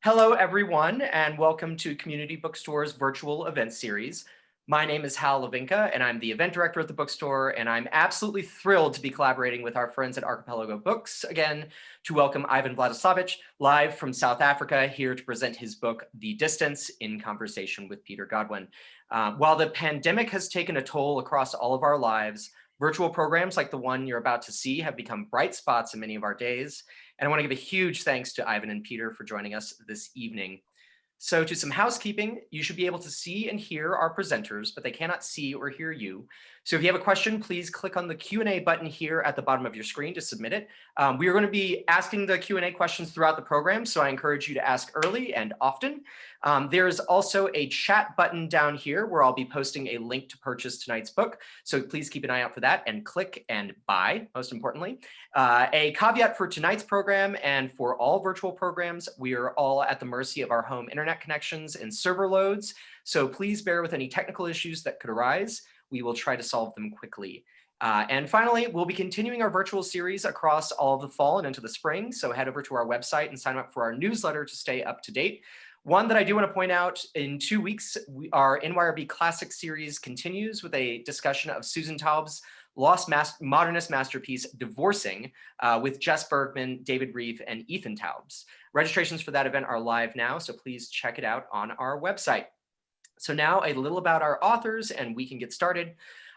Hello, everyone, and welcome to Community Bookstore's virtual event series. My name is Hal Lavinka, and I'm the event director at the bookstore, and I'm absolutely thrilled to be collaborating with our friends at Archipelago Books again to welcome Ivan Vladislavić live from South Africa here to present his book, The Distance, in conversation with Peter Godwin. While the pandemic has taken a toll across all of our lives, virtual programs like the one you're about to see have become bright spots in many of our days. And I want to give a huge thanks to Ivan and Peter for joining us this evening. So to some housekeeping, you should be able to see and hear our presenters, but they cannot see or hear you. So if you have a question, please click on the Q&A button here at the bottom of your screen to submit it. We are going to be asking the Q&A questions throughout the program, so I encourage you to ask early and often. There's also a chat button down here where I'll be posting a link to purchase tonight's book. So please keep an eye out for that and click and buy, most importantly. A caveat for tonight's program and for all virtual programs, we are all at the mercy of our home internet connections and server loads. So please bear with any technical issues that could arise. We will try to solve them quickly. And finally, we'll be continuing our virtual series across all of the fall and into the spring. So head over to our website and sign up for our newsletter to stay up to date. One that I do want to point out, in 2 weeks, our NYRB Classic series continues with a discussion of Susan Taub's modernist masterpiece, Divorcing, with Jess Bergman, David Reeve, and Ethan Taubes. Registrations for that event are live now, so please check it out on our website. So now a little about our authors, and we can get started.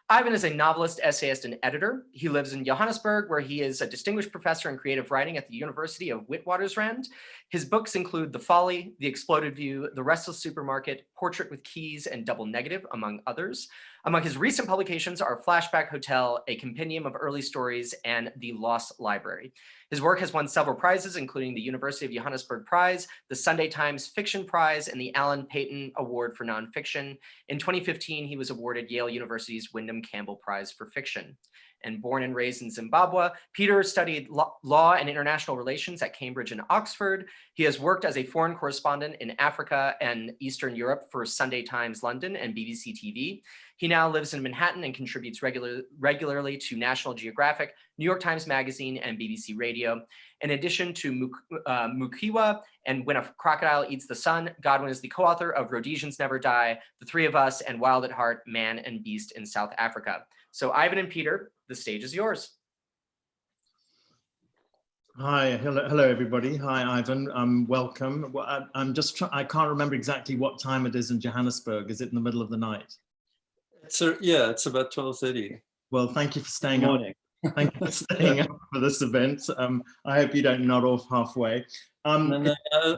Ivan is a novelist, essayist, and editor. He lives in Johannesburg, where he is a distinguished professor in creative writing at the University of Witwatersrand. His books include The Folly, The Exploded View, The Restless Supermarket, Portrait with Keys, and Double Negative, among others. Among his recent publications are Flashback Hotel, A Compendium of Early Stories, and The Lost Library. His work has won several prizes, including the University of Johannesburg Prize, the Sunday Times Fiction Prize, and the Alan Paton Award for Nonfiction. In 2015, he was awarded Yale University's Wyndham Campbell Prize for Fiction. And born and raised in Zimbabwe, Peter studied law and international relations at Cambridge and Oxford. He has worked as a foreign correspondent in Africa and Eastern Europe for Sunday Times London and BBC TV. He now lives in Manhattan and contributes regularly to National Geographic, New York Times Magazine, and BBC Radio. In addition to Mukiwa and When a Crocodile Eats the Sun, Godwin is the co-author of Rhodesians Never Die, The Three of Us, and Wild at Heart, Man and Beast in South Africa. So Ivan and Peter, the stage is yours. Hi, hello everybody. Hi Ivan, welcome. Well, I can't remember exactly what time it is in Johannesburg. Is it in the middle of the night? Yeah, it's about 12:30. Well, thank you for staying up. Thank you for staying up for this event. I hope you don't nod off halfway. No,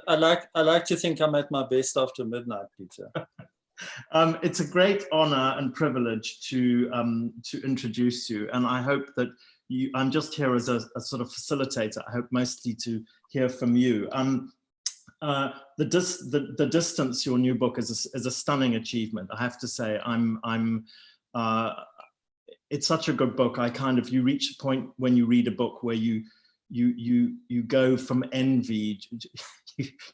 I like to think I'm at my best after midnight, Peter. It's a great honor and privilege to introduce you, and I hope that I'm just here as a sort of facilitator. I hope mostly to hear from you. The Distance, your new book, is a stunning achievement. I have to say, it's such a good book. You reach a point when you read a book where you go from envy,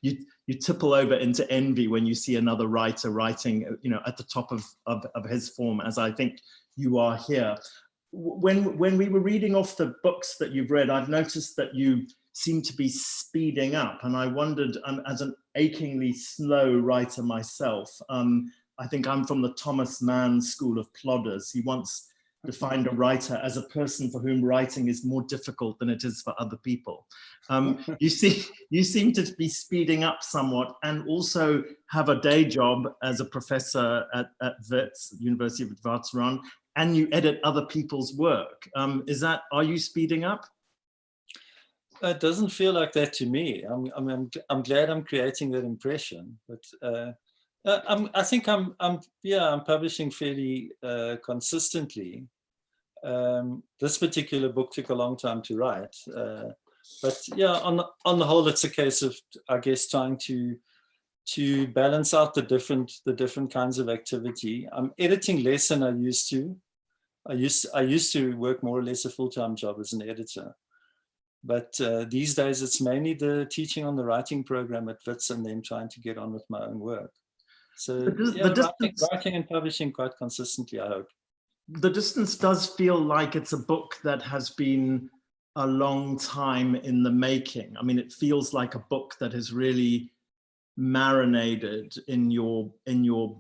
you tipple over into envy when you see another writer writing, at the top of his form, as I think you are here. When we were reading off the books that you've read, I've noticed that you seem to be speeding up, and I wondered, as an achingly slow writer myself, I think I'm from the Thomas Mann school of plodders. He once defined a writer as a person for whom writing is more difficult than it is for other people. You seem to be speeding up somewhat, and also have a day job as a professor at Wits, University of Witwatersrand, and you edit other people's work. Are you speeding up? It doesn't feel like that to me. I'm glad I'm creating that impression, but I think I'm publishing fairly consistently. This particular book took a long time to write, but yeah, on the whole, it's a case of, I guess, trying to balance out the different kinds of activity. I'm editing less than I used to. I used to work more or less a full-time job as an editor. But these days, it's mainly the teaching on the writing program at Wits and then trying to get on with my own work. So writing and publishing quite consistently, I hope. The Distance does feel like it's a book that has been a long time in the making. I mean, it feels like a book that has really marinated in your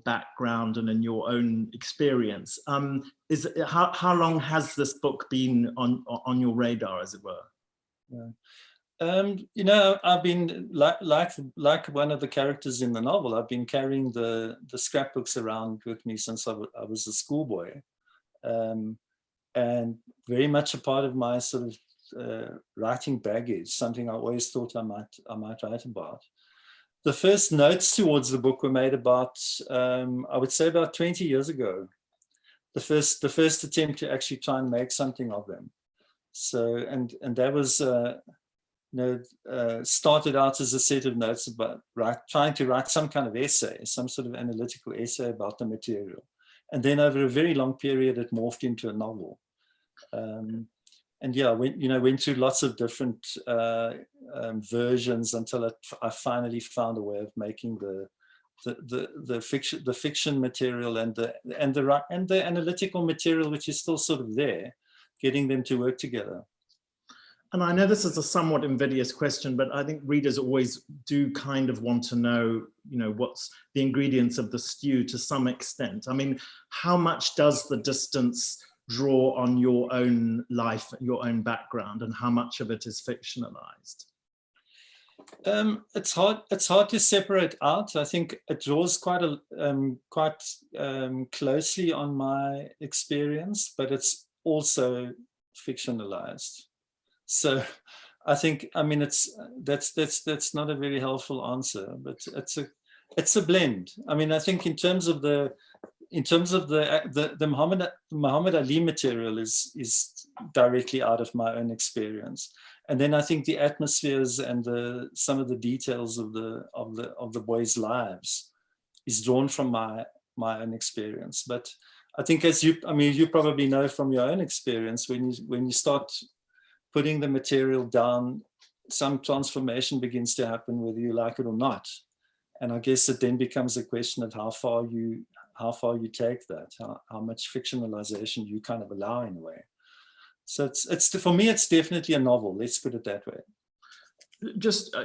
background and in your own experience. How long has this book been on your radar, as it were? Yeah. You know, I've been like one of the characters in the novel. I've been carrying the scrapbooks around with me since I was a schoolboy, and very much a part of my sort of writing baggage. Something I always thought I might write about. The first notes towards the book were made about, I would say, about 20 years ago. The first attempt to actually try and make something of them. So, and that was, started out as a set of notes about trying to write some kind of essay, some sort of analytical essay about the material. And then over a very long period, it morphed into a novel. And yeah, went through lots of different versions until I finally found a way of making the fiction material and the analytical material, which is still sort of there, getting them to work together. And I know this is a somewhat invidious question, but I think readers always do kind of want to know, what's the ingredients of the stew to some extent. I mean, how much does the distance draw on your own life, your own background, and how much of it is fictionalized? It's hard to separate out. I think it draws quite closely on my experience, but it's also fictionalized. So I think, I mean, that's not a very helpful answer, but it's a blend. I mean, I think in terms of the Muhammad Ali material is directly out of my own experience, and then I think the atmospheres and some of the details of the boys' lives is drawn from my own experience. But I think, you probably know from your own experience, when you start putting the material down, some transformation begins to happen, whether you like it or not. And I guess it then becomes a question of how far you take that, how much fictionalization you kind of allow in a way. So it's for me, it's definitely a novel. Let's put it that way. Just,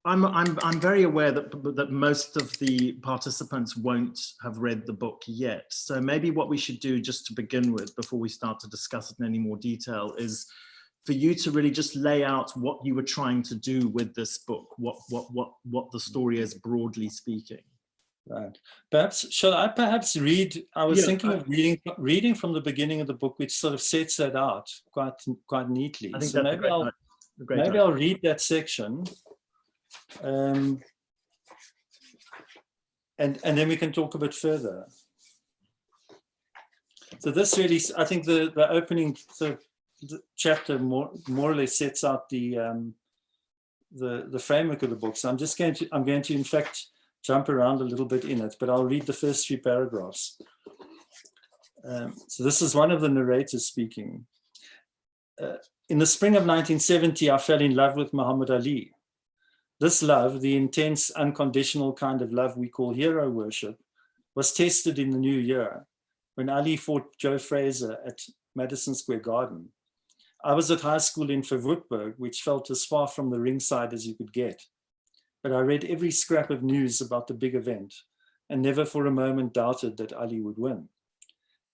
I'm very aware that most of the participants won't have read the book yet. So maybe what we should do, just to begin with, before we start to discuss it in any more detail, is for you to really just lay out what you were trying to do with this book, what the story is, broadly speaking. Right. Shall I read? I was thinking of reading from the beginning of the book, which sort of sets that out quite neatly. I think so that's maybe I'll read that section, and then we can talk a bit further. So this really, I think the opening the chapter more or less sets out the framework of the book. So I'm going to in fact jump around a little bit in it, but I'll read the first 3 paragraphs. So this is one of the narrators speaking. In the spring of 1970, I fell in love with Muhammad Ali. This love, the intense, unconditional kind of love we call hero worship, was tested in the new year when Ali fought Joe Frazier at Madison Square Garden. I was at high school in Verwoerdburg, which felt as far from the ringside as you could get. But I read every scrap of news about the big event and never for a moment doubted that Ali would win.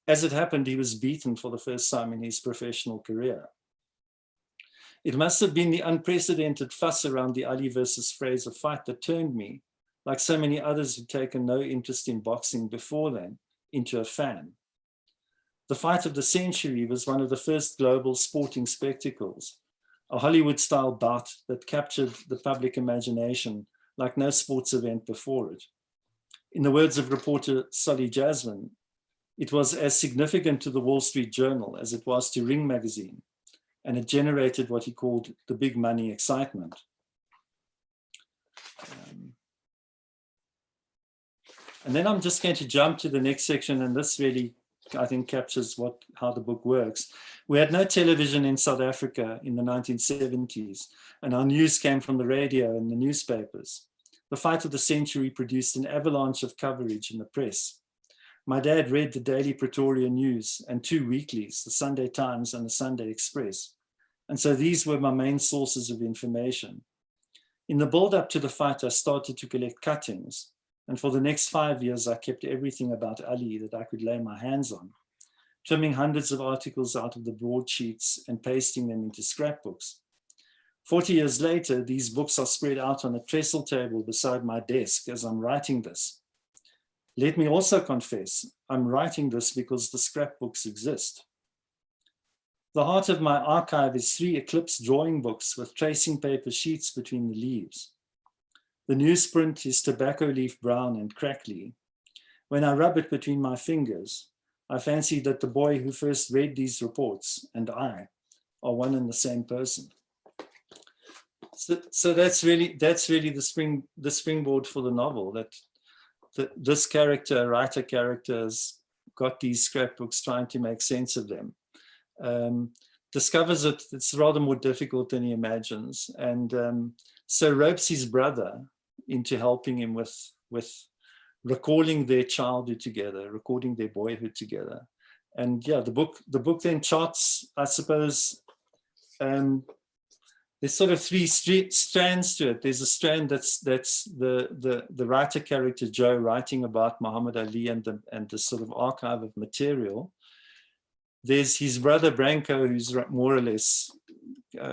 As it happened, he was beaten for the first time in his professional career. It must have been the unprecedented fuss around the Ali versus Frazier fight that turned me, like so many others who'd taken no interest in boxing before then, into a fan. The fight of the century was one of the first global sporting spectacles, a Hollywood-style bout that captured the public imagination like no sports event before it. In the words of reporter Solly Jasmine, it was as significant to the Wall Street Journal as it was to Ring magazine, and it generated what he called the big money excitement. And then I'm just going to jump to the next section, and this really, I think, captures how the book works. We had no television in South Africa in the 1970s, and our news came from the radio and the newspapers. The fight of the century produced an avalanche of coverage in the press. My dad read the daily Pretoria news and 2 weeklies, the Sunday Times and the Sunday Express. And so these were my main sources of information. In the build-up to the fight, I started to collect cuttings, and for the next 5 years, I kept everything about Ali that I could lay my hands on, trimming hundreds of articles out of the broadsheets and pasting them into scrapbooks. 40 years later, these books are spread out on a trestle table beside my desk as I'm writing this. Let me also confess, I'm writing this because the scrapbooks exist. The heart of my archive is 3 eclipse drawing books with tracing paper sheets between the leaves. The newsprint is tobacco leaf brown and crackly. When I rub it between my fingers, I fancy that the boy who first read these reports and I are one and the same person. So that's really the springboard for the novel, that this character, writer character, has got these scrapbooks trying to make sense of them. Discovers it's rather more difficult than he imagines, and so ropes his brother into helping him with recalling their childhood together, recording their boyhood together. And yeah, the book then charts, I suppose, there's sort of 3 strands to it. There's a strand that's the writer character Joe writing about Muhammad Ali and the sort of archive of material. There's his brother Branko, who's more or less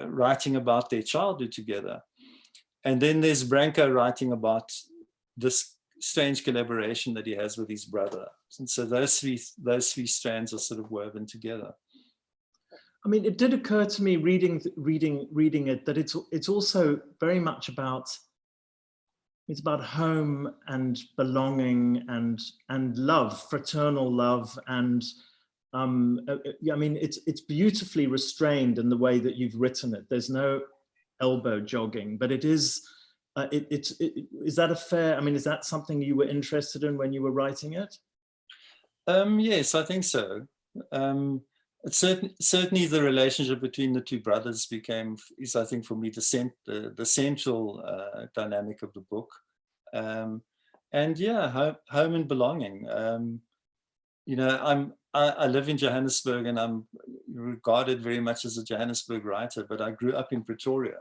writing about their childhood together. And then there's Branko writing about this strange collaboration that he has with his brother. And so those three strands are sort of woven together. I mean, it did occur to me reading it that it's also very much about, it's about home and belonging and love, fraternal love, and I mean, it's beautifully restrained in the way that you've written it. There's no elbow jogging, but it is. Is that a fair? I mean, is that something you were interested in when you were writing it? Yes, I think so. It's certainly the relationship between the 2 brothers is, I think, for me, the central dynamic of the book. And yeah, home and belonging. You know, I live in Johannesburg, and I'm regarded very much as a Johannesburg writer, but I grew up in Pretoria.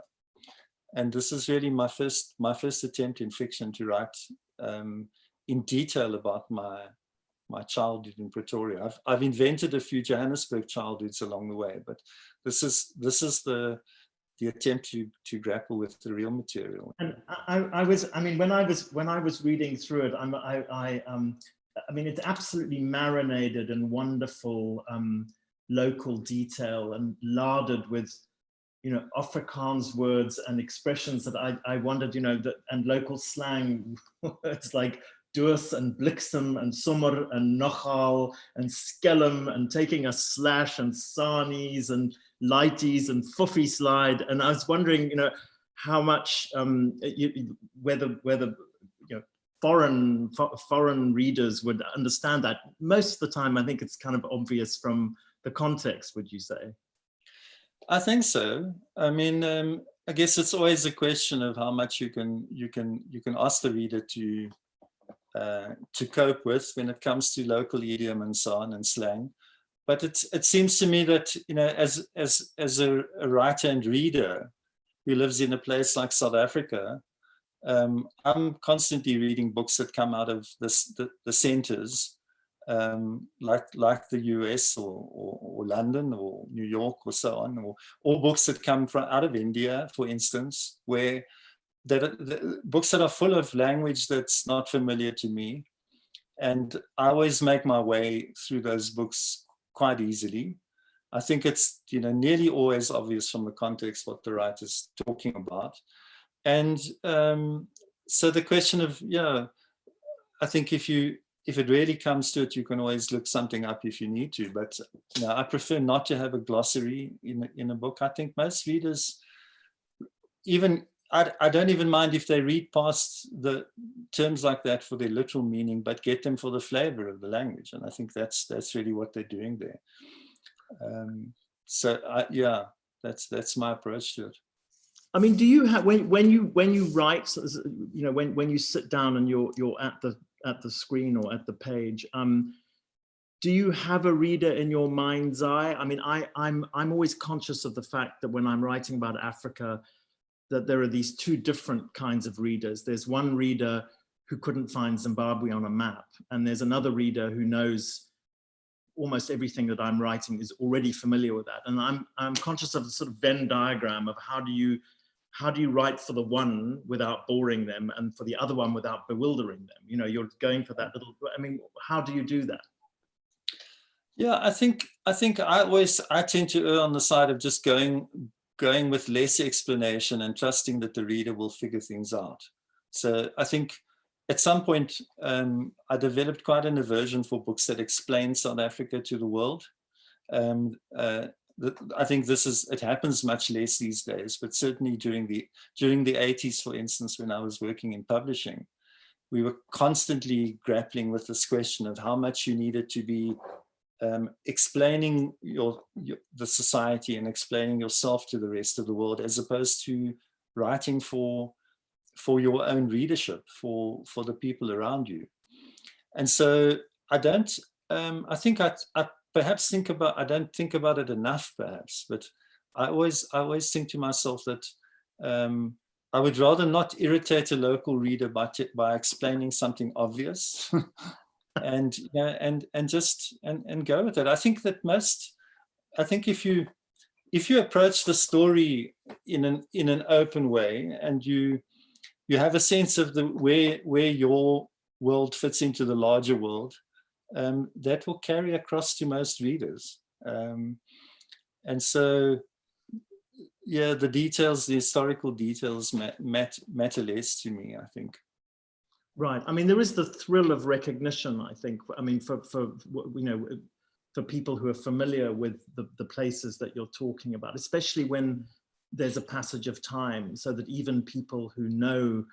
And this is really my first attempt in fiction to write in detail about my childhood in Pretoria. I've invented a few Johannesburg childhoods along the way, but this is the attempt to grapple with the real material. And I mean, when I was reading through it, I mean, it's absolutely marinated in wonderful local detail and larded with, you know, Afrikaans words and expressions that I wondered, you know, and local slang words like doos and bliksem and sommer and nogal and skelm and taking a slash and sarnies and lighties and fuffy slide. And I was wondering, you know, how much whether you know, foreign readers would understand that. Most of the time, I think it's kind of obvious from the context, would you say? I think so. I mean, I guess it's always a question of how much you can ask the reader to cope with when it comes to local idiom and so on and slang. But it seems to me that, you know, as a writer and reader who lives in a place like South Africa, I'm constantly reading books that come out of the centers, like the US or London or New York or so on, or books that come out of India, for instance, where the books that are full of language that's not familiar to me. And I always make my way through those books quite easily. I think it's, you know, nearly always obvious from the context what the writer's talking about. And so the question of, yeah, I think if it really comes to it, you can always look something up if you need to. But you know, I prefer not to have a glossary in a book. I think most readers, even I don't even mind if they read past the terms like that for their literal meaning, but get them for the flavor of the language. And I think that's really what they're doing there. Yeah, that's my approach to it. I mean, do you have when you write, you know, when you sit down and you're at the screen or at the page, do you have a reader in your mind's eye? I mean, I'm always conscious of the fact that when I'm writing about Africa, that there are these two different kinds of readers. There's one reader who couldn't find Zimbabwe on a map, and there's another reader who knows almost everything that I'm writing, is already familiar with that. And I'm conscious of the sort of Venn diagram of how do you write for the one without boring them, and for the other one without bewildering them? You know, you're going for that little, I mean, how do you do that? Yeah, I think I tend to err on the side of just going with less explanation and trusting that the reader will figure things out. So I think at some point I developed quite an aversion for books that explain South Africa to the world. I think it happens much less these days, but certainly during the 80s, for instance, when I was working in publishing, we were constantly grappling with this question of how much you needed to be explaining the society and explaining yourself to the rest of the world, as opposed to writing for your own readership, for the people around you. And so I don't think about it enough, perhaps, but I always think to myself that I would rather not irritate a local reader by explaining something obvious and go with it. I think if you approach the story in an open way, and you have a sense of where your world fits into the larger world, that will carry across to most readers. And so, yeah, the historical details matter less to me, I think. Right. I mean, there is the thrill of recognition, I think. I mean, for people who are familiar with the places that you're talking about, especially when there's a passage of time, so that even people who know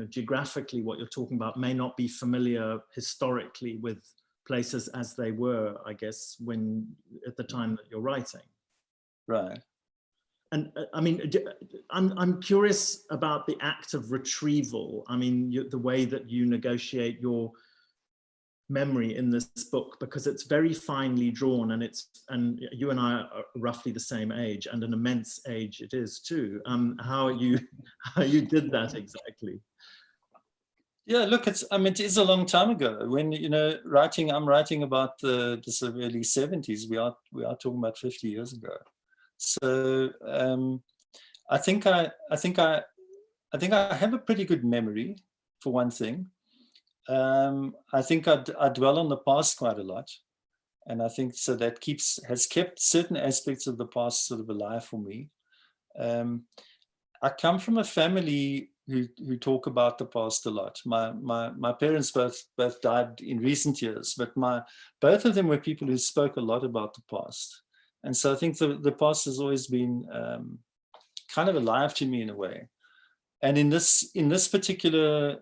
geographically what you're talking about may not be familiar historically with places as they were, I guess, at the time that you're writing. Right. And I mean, I'm curious about the act of retrieval. I mean, the way that you negotiate your memory in this book, because it's very finely drawn, and you and I are roughly the same age, and an immense age it is too. How you did that exactly? Yeah, look, it is a long time ago. When I'm writing about the sort of early 70s. We are talking about 50 years ago. So I think I have a pretty good memory, for one thing. I think I dwell on the past quite a lot, and I think so that has kept certain aspects of the past sort of alive for me. I come from a family who talk about the past a lot. My parents both died in recent years, but both of them were people who spoke a lot about the past. And so I think the past has always been kind of alive to me in a way. And in this particular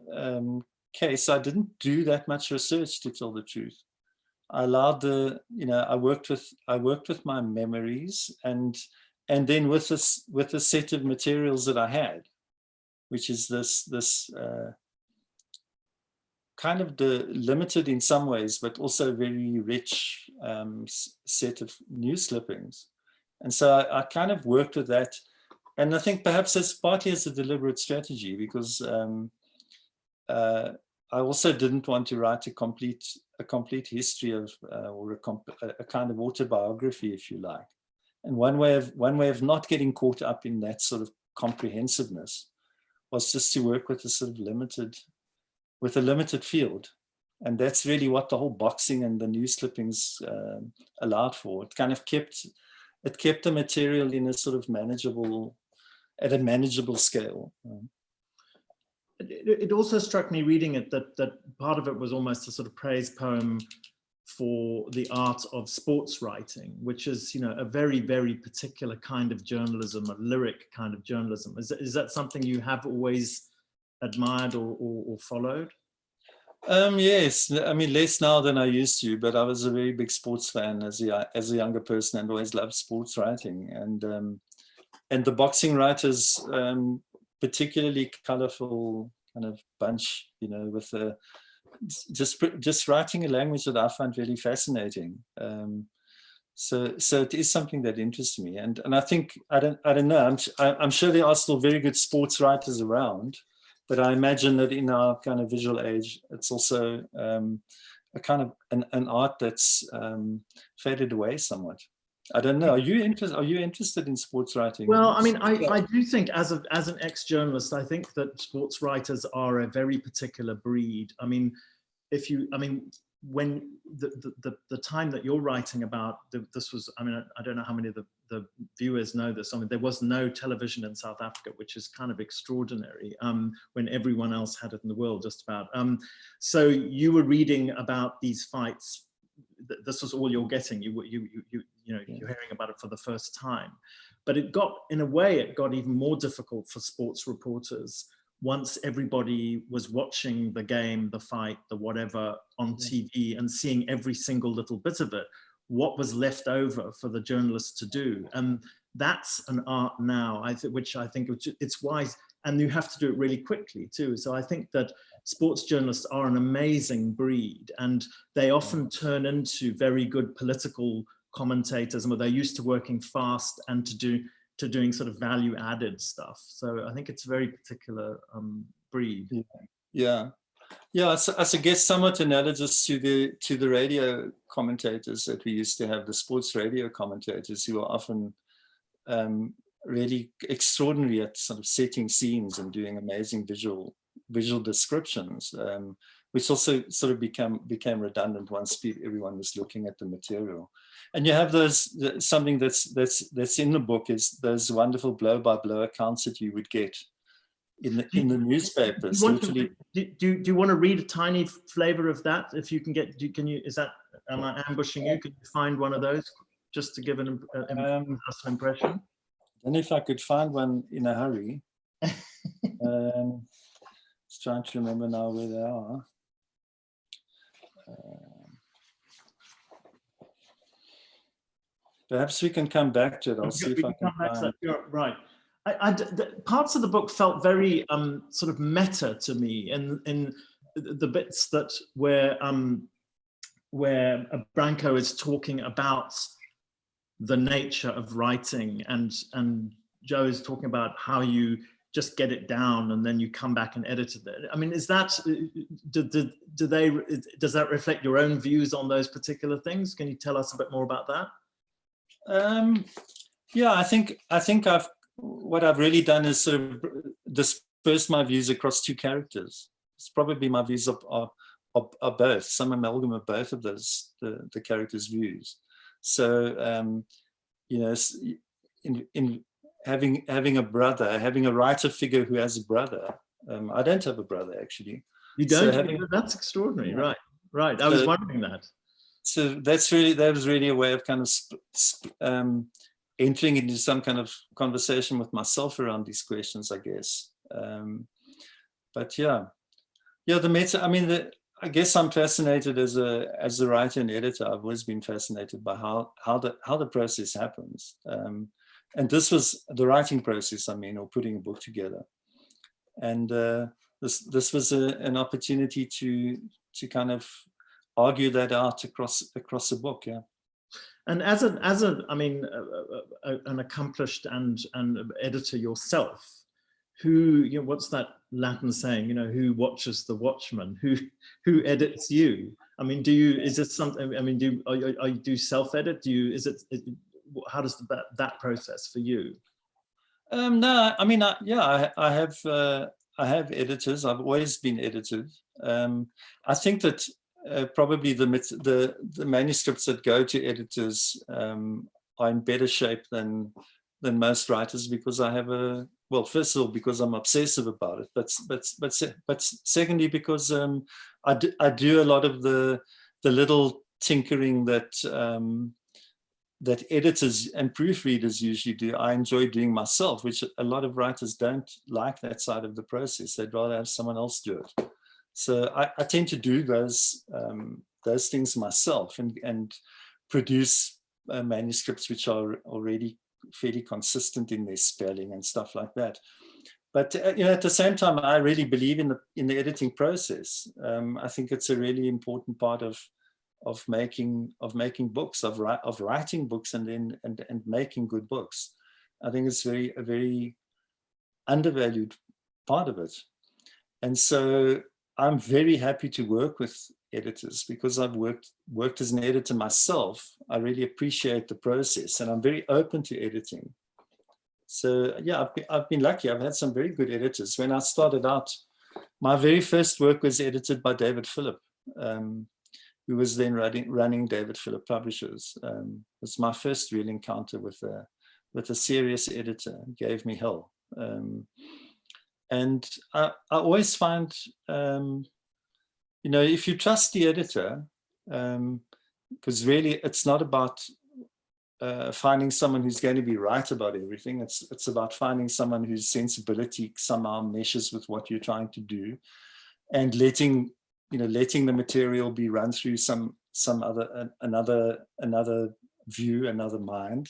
case, I didn't do that much research, to tell the truth. I allowed I worked with my memories, and then with a set of materials that I had, which is this kind of the limited in some ways, but also very rich set of news clippings. And so I kind of worked with that. And I think perhaps it's partly as a deliberate strategy, because I also didn't want to write a complete history of, or a kind of autobiography, if you like. And one way of not getting caught up in that sort of comprehensiveness was just to work with a sort of limited field. And that's really what the whole boxing and the news clippings allowed for. It kind of kept the material in a sort of manageable scale. It also struck me reading it that part of it was almost a sort of praise poem for the art of sports writing, which is, a very, very particular kind of journalism, a lyric kind of journalism. Is that something you have always admired or followed? Yes, I mean, less now than I used to, but I was a very big sports fan as a younger person, and always loved sports writing. And the boxing writers, particularly colorful kind of bunch, with just writing a language that I find really fascinating. So it is something that interests me, and I think I don't know. I'm sure there are still very good sports writers around, but I imagine that in our kind of visual age, it's also a kind of an art that's faded away somewhat. I don't know. Are you interested in sports writing? Well, I mean, I do think as an ex-journalist, I think that sports writers are a very particular breed. I mean, when the time that you're writing about, this was, I mean, I don't know how many of the viewers know this. I mean, there was no television in South Africa, which is kind of extraordinary, when everyone else had it in the world, just about. So you were reading about these fights. This was all you're getting. You're hearing about it for the first time. But it got even more difficult for sports reporters once everybody was watching the game, the fight, the whatever on TV and seeing every single little bit of it. What was left over for the journalists to do? And that's an art now, which I think it's wise, and you have to do it really quickly too. So I think that sports journalists are an amazing breed, and they often turn into very good political commentators, and they're used to working fast and to doing sort of value added stuff. So I think it's a very particular breed. Yeah. So I guess somewhat analogous to the radio commentators that we used to have, the sports radio commentators, who are often really extraordinary at sort of setting scenes and doing amazing visual descriptions, which also sort of became redundant once everyone was looking at the material. And you have something that's in the book is those wonderful blow by blow accounts that you would get in the newspapers. Do you want to read a tiny flavor of that? If you can get, am I ambushing you? Can you find one of those just to give an impression? I don't know if I could find one in a hurry. Just trying to remember now where they are. Perhaps we can come back to it. I'll see if I can find. You're right. Parts of the book felt very sort of meta to me in the bits that where Branko is talking about the nature of writing, and Joe is talking about how you just get it down and then you come back and edit it. I mean, does that reflect your own views on those particular things? Can you tell us a bit more about that? Yeah, I think what I've really done is sort of disperse my views across two characters. It's probably my views are both, some amalgam of both of those, the characters' views. So, in having a brother, having a writer figure who has a brother. I don't have a brother, actually. You don't? So that's extraordinary, yeah. Right. I was wondering that. So that was really a way of kind of entering into some kind of conversation with myself around these questions, I guess. But the meta. I mean, I guess I'm fascinated as a writer and editor. I've always been fascinated by how the process happens. And this was the writing process, or putting a book together. And this was an opportunity to kind of argue that out across the book, yeah. And as an accomplished and editor yourself, what's that Latin saying? Who watches the watchman? Who edits you? I mean, do you self-edit? How does that process for you? No, I mean, I have editors. I've always been edited. I think that probably the manuscripts that go to editors are in better shape than most writers, because I have first of all, because I'm obsessive about it, but secondly, because I do a lot of the little tinkering that editors and proofreaders usually do. I enjoy doing myself, which a lot of writers don't like that side of the process. They'd rather have someone else do it. So I tend to do those things myself and produce manuscripts which are already fairly consistent in their spelling and stuff like that. But at the same time, I really believe in the editing process. I think it's a really important part of making books, of writing books, and making good books. I think it's a very undervalued part of it. And so I'm very happy to work with editors, because I've worked as an editor myself. I really appreciate the process, and I'm very open to editing. So yeah, I've been lucky. I've had some very good editors. When I started out, my very first work was edited by David Phillip, who was then running David Phillip Publishers. It was my first real encounter with a serious editor. It gave me hell. And I always find, if you trust the editor, because really it's not about finding someone who's going to be right about everything. It's about finding someone whose sensibility somehow meshes with what you're trying to do, and letting the material be run through another view, another mind.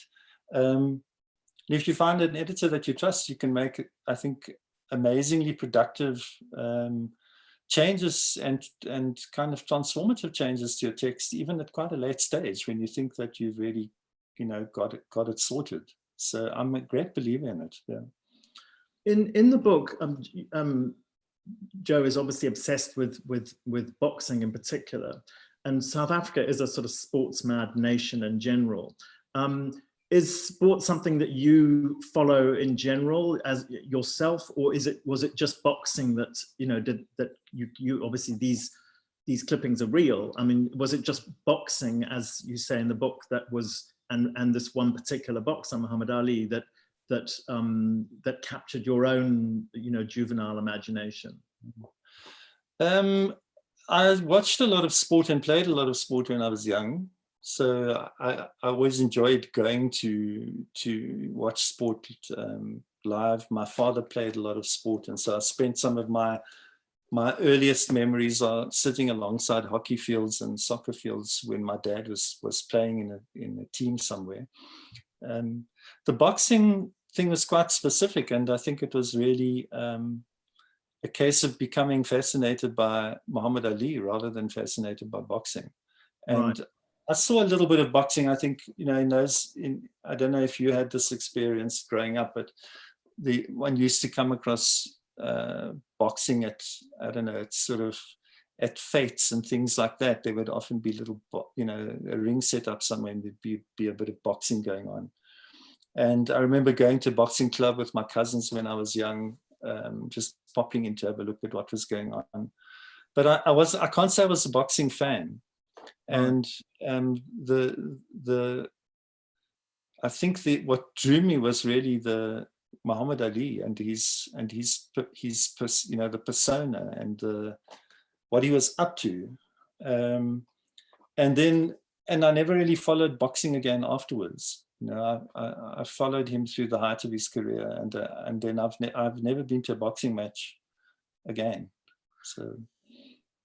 If you find an editor that you trust, you can make, I think, amazingly productive changes and kind of transformative changes to your text, even at quite a late stage, when you think that you've really got it sorted. So I'm a great believer in it. Yeah. In the book, Joe is obviously obsessed with boxing in particular, and South Africa is a sort of sports mad nation in general. Is sport something that you follow in general as yourself, or was it just boxing that you obviously these clippings are real? I mean, was it just boxing, as you say in the book, that was and this one particular boxer, Muhammad Ali, that captured your own juvenile imagination? I watched a lot of sport and played a lot of sport when I was young. So I always enjoyed going to watch sport live. My father played a lot of sport, and so I spent some of my earliest memories are sitting alongside hockey fields and soccer fields when my dad was playing in a team somewhere. The boxing thing was quite specific, and I think it was really a case of becoming fascinated by Muhammad Ali rather than fascinated by boxing. And right. I saw a little bit of boxing, I think, I don't know if you had this experience growing up, but one used to come across boxing at, I don't know, it's sort of at fetes and things like that. There would often be little, a ring set up somewhere, and there'd be a bit of boxing going on. And I remember going to a boxing club with my cousins when I was young, just popping in to have a look at what was going on. But I can't say I was a boxing fan. And I think what drew me was really the Muhammad Ali and his the persona and what he was up to, and I never really followed boxing again afterwards. I followed him through the height of his career, and then I've never been to a boxing match again. So.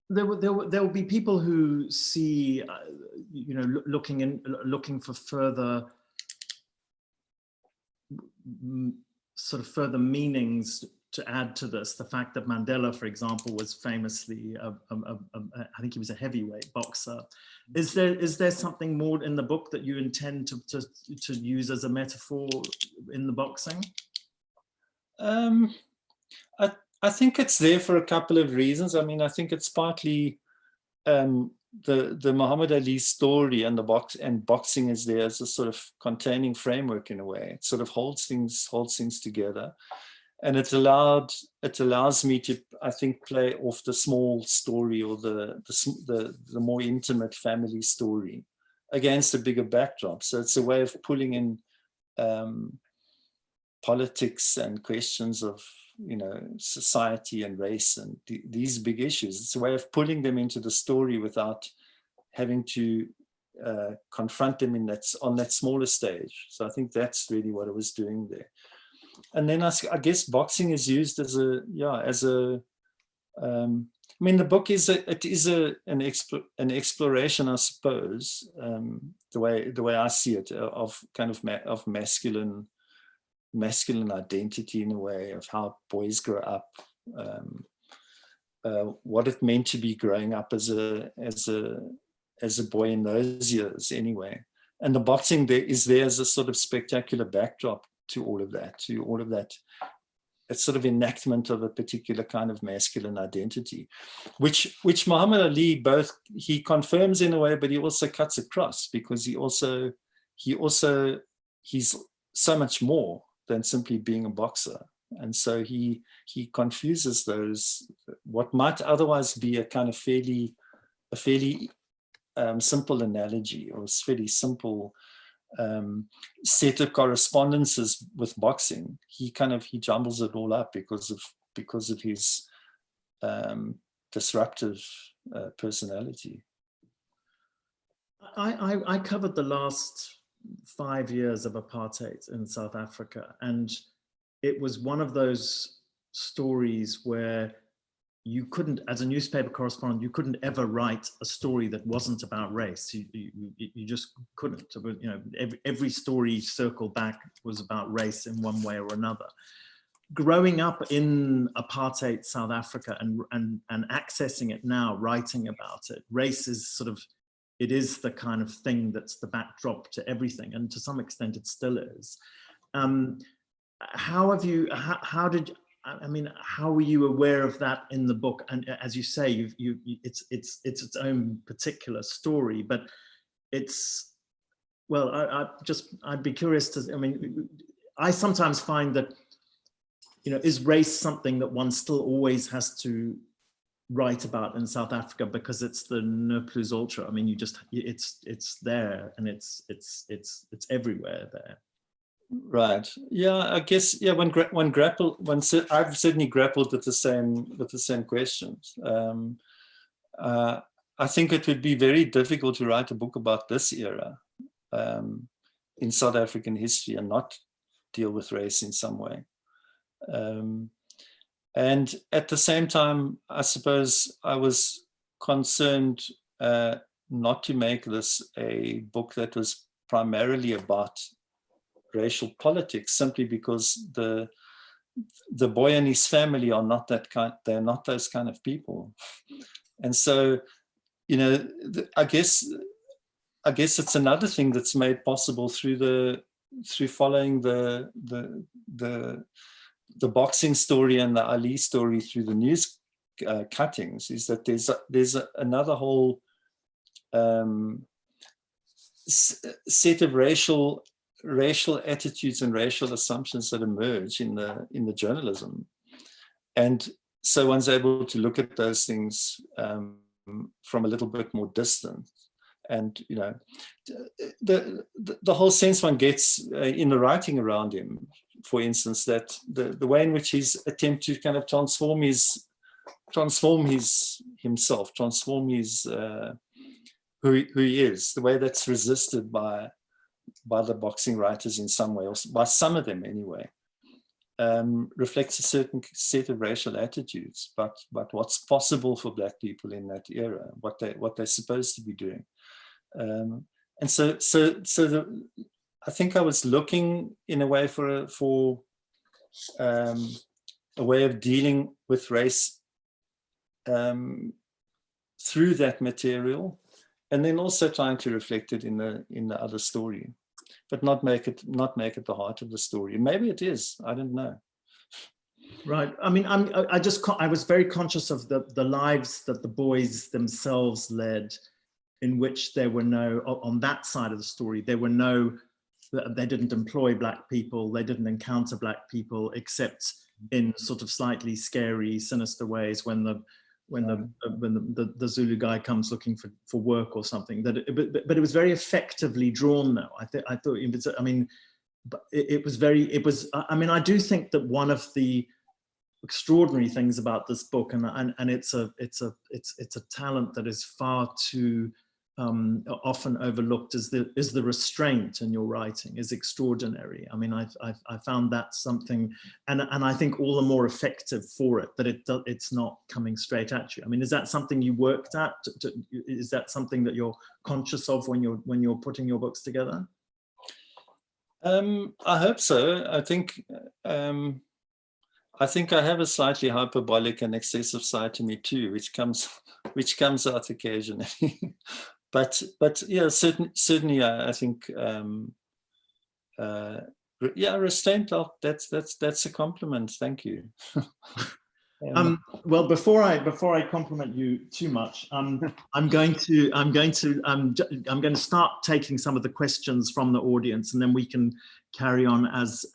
There will be people who see, looking for further further meanings to add to this. The fact that Mandela, for example, was famously, I think he was a heavyweight boxer. Is there something more in the book that you intend to use as a metaphor in the boxing? I think it's there for a couple of reasons. I mean, I think it's partly the Muhammad Ali story and boxing is there as a sort of containing framework in a way. It sort of holds things together, and it allows me to, I think, play off the small story or the more intimate family story against a bigger backdrop. So it's a way of pulling in politics and questions of society and race and these big issues. It's a way of pulling them into the story without having to confront them on that smaller stage. So I think that's really what I was doing there. And then I guess boxing is used as a I mean, the book is an exploration, I suppose, the way I see it, of kind of masculine identity in a way, of how boys grow up, what it meant to be growing up as a as a boy in those years anyway. And the boxing there is there as a sort of spectacular backdrop to all of that, it's sort of enactment of a particular kind of masculine identity, which Muhammad Ali he confirms in a way, but he also cuts across, because he's so much more than simply being a boxer. And so he confuses those, what might otherwise be a kind of fairly simple analogy, or a fairly simple set of correspondences with boxing. He jumbles it all up because of his disruptive personality. I covered the last 5 years of apartheid in South Africa, and it was one of those stories where you couldn't, as a newspaper correspondent, you couldn't ever write a story that wasn't about race. You just couldn't. You know, every story circled back was about race in one way or another. Growing up in apartheid South Africa and accessing it now, writing about it, race is sort of, it is the kind of thing that's the backdrop to everything, and to some extent it still is. How were you aware of that in the book? And as you say, it's its own particular story, but it's, well, I'd be curious to, I sometimes find that, you know, is race something that one still always has to write about in South Africa because it's the ne plus ultra? I mean, it's there, and it's everywhere there. Right. Yeah, I guess. Yeah, I've certainly grappled with the same questions. I think it would be very difficult to write a book about this era in South African history and not deal with race in some way. And at the same time, I suppose I was concerned not to make this a book that was primarily about racial politics, simply because the boy and his family are not that kind. They're not those kind of people, and so, you know, I guess it's another thing that's made possible through following the boxing story and the Ali story through the news cuttings, is that there's another whole set of racial attitudes and racial assumptions that emerge in the journalism, and so one's able to look at those things from a little bit more distance. And, you know, the whole sense one gets in the writing around him, for instance, that the way in which he's attempt to kind of transform his who he is, the way that's resisted by the boxing writers in some way, or by some of them anyway, reflects a certain set of racial attitudes, but what's possible for Black people in that era, what they're supposed to be doing. And so I think I was looking in a way for a way of dealing with race through that material, and then also trying to reflect it in the other story, but not make it the heart of the story. Maybe it is, I don't know. Right. I mean, I was very conscious of the lives that the boys themselves led, in which there were no, on that side of the story, they didn't employ Black people, they didn't encounter Black people, except in sort of slightly scary, sinister ways when the Zulu guy comes looking for work or something. But it was very effectively drawn, though. I thought it was, I mean, I do think that one of the extraordinary things about this book, and it's a talent that is far too often overlooked, is the restraint in your writing is extraordinary. I mean, I found that something, and I think all the more effective for it, that it's not coming straight at you. I mean, is that something you worked at? Is that something that you're conscious of when you're putting your books together? I hope so. I think I have a slightly hyperbolic and excessive side to me too, which comes out occasionally. but yeah, certainly, I think, yeah, restraint. That's a compliment. Thank you. Well, before I compliment you too much, I'm going to start taking some of the questions from the audience, and then we can carry on as